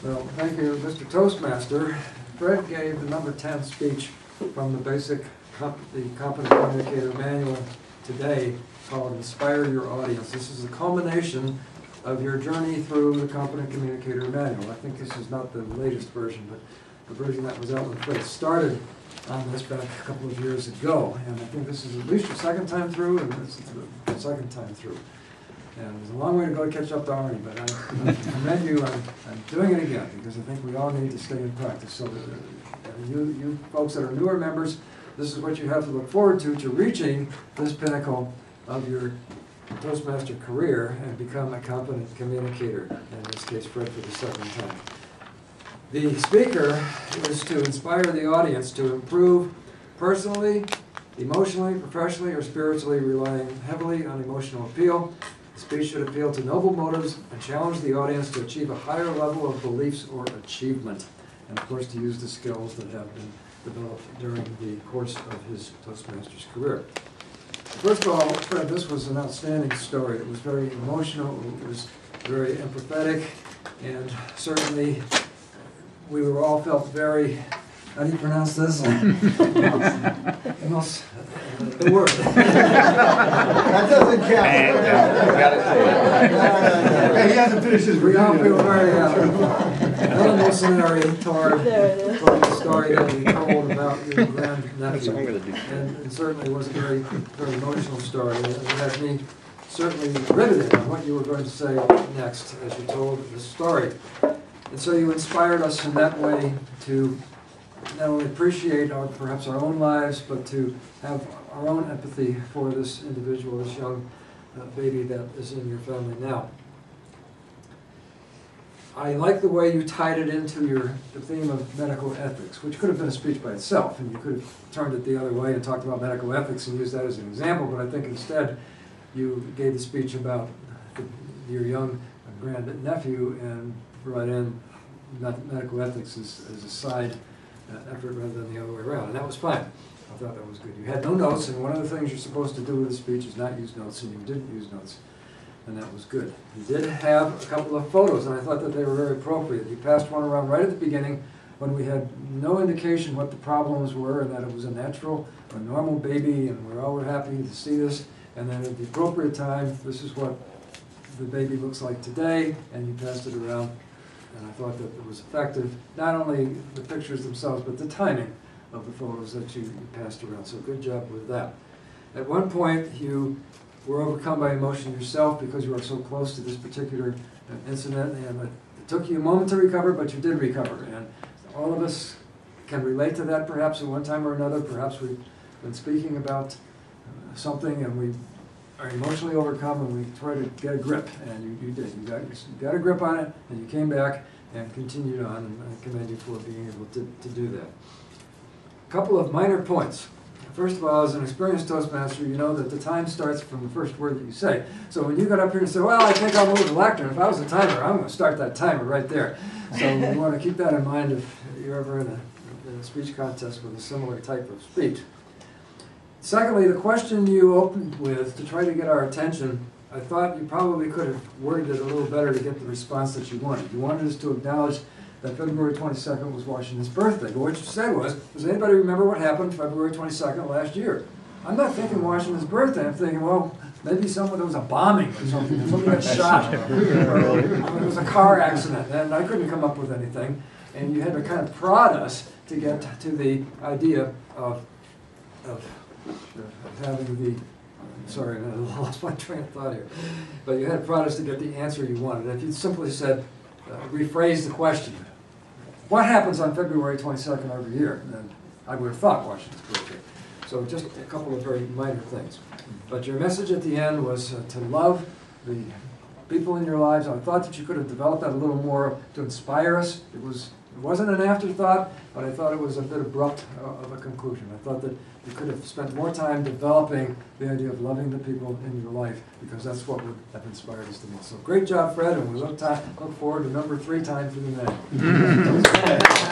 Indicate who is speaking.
Speaker 1: Well, thank you, Mr. Toastmaster. Fred gave the number 10 speech from the basic the Competent Communicator Manual today called Inspire Your Audience. This is a culmination of your journey through the Competent Communicator Manual. I think this is not the latest version, but the version that was out when Fred started on this back a couple of years ago. And I think this is at least your second time through, and this is the second time through. And there's a long way to go to catch up to Arnie, but I commend you on doing it again, because I think we all need to stay in practice. So you folks that are newer members, this is what you have to look forward to reaching this pinnacle of your Toastmaster career and become a competent communicator, in this case Fred for the second time. The speaker is to inspire the audience to improve personally, emotionally, professionally, or spiritually, relying heavily on emotional appeal. The speech should appeal to noble motives and challenge the audience to achieve a higher level of beliefs or achievement, and of course to use the skills that have been developed during the course of his Toastmasters career. First of all, Fred, this was an outstanding story. It was very emotional, it was very empathetic, and certainly we were all felt very, how do you pronounce this? The word.
Speaker 2: That doesn't count. He hasn't finished his review.
Speaker 1: We all feel very emotionary toward the story that you told about your grandnephew. And it certainly was a very, very emotional story. And it had me certainly riveted on what you were going to say next as you told the story. And so you inspired us in that way to not only appreciate perhaps our own lives, but to have our own empathy for this individual, this young baby that is in your family now. I like the way you tied it into the theme of medical ethics, which could have been a speech by itself, and you could have turned it the other way and talked about medical ethics and used that as an example, but I think instead you gave the speech about your young grandnephew and brought in medical ethics as a side effort rather than the other way around, and that was fine. I thought that was good. You had no notes, and one of the things you're supposed to do with a speech is not use notes, and you didn't use notes, and that was good. You did have a couple of photos, and I thought that they were very appropriate. You passed one around right at the beginning when we had no indication what the problems were and that it was a natural or normal baby, and we all were happy to see this, and then at the appropriate time, this is what the baby looks like today, and you passed it around. And I thought that it was effective, not only the pictures themselves, but the timing of the photos that you passed around. So good job with that. At one point, you were overcome by emotion yourself because you were so close to this particular incident, and it took you a moment to recover, but you did recover. And all of us can relate to that perhaps at one time or another. Perhaps we've been speaking about something and we are emotionally overcome and we try to get a grip, and you did. You got a grip on it, and you came back and continued on, and I commend you for being able to do that. A couple of minor points. First of all, as an experienced Toastmaster, you know that the time starts from the first word that you say. So when you got up here and said, well, I think I'll move the lectern, if I was a timer, I'm going to start that timer right there. So you want to keep that in mind if you're ever in a speech contest with a similar type of speech. Secondly, the question you opened with to try to get our attention, I thought you probably could have worded it a little better to get the response that you wanted. You wanted us to acknowledge that February 22nd was Washington's birthday. But what you said was, does anybody remember what happened February 22nd last year? I'm not thinking Washington's birthday. I'm thinking, well, maybe there was a bombing or something. Somebody got shot. Or it was a car accident. And I couldn't come up with anything. And you had to kind of prod us to get to the idea of having the, sorry, I lost my train of thought here. But you had prod us to get the answer you wanted. If you simply said, rephrase the question, what happens on February 22nd every year? Then I would have thought Washington's birthday. So just a couple of very minor things. But your message at the end was to love the people in your lives. I thought that you could have developed that a little more to inspire us. It wasn't an afterthought, but I thought it was a bit abrupt of a conclusion. I thought that you could have spent more time developing the idea of loving the people in your life, because that's what would have inspired us the most. So great job, Fred, and we look forward to number 3 time through the night.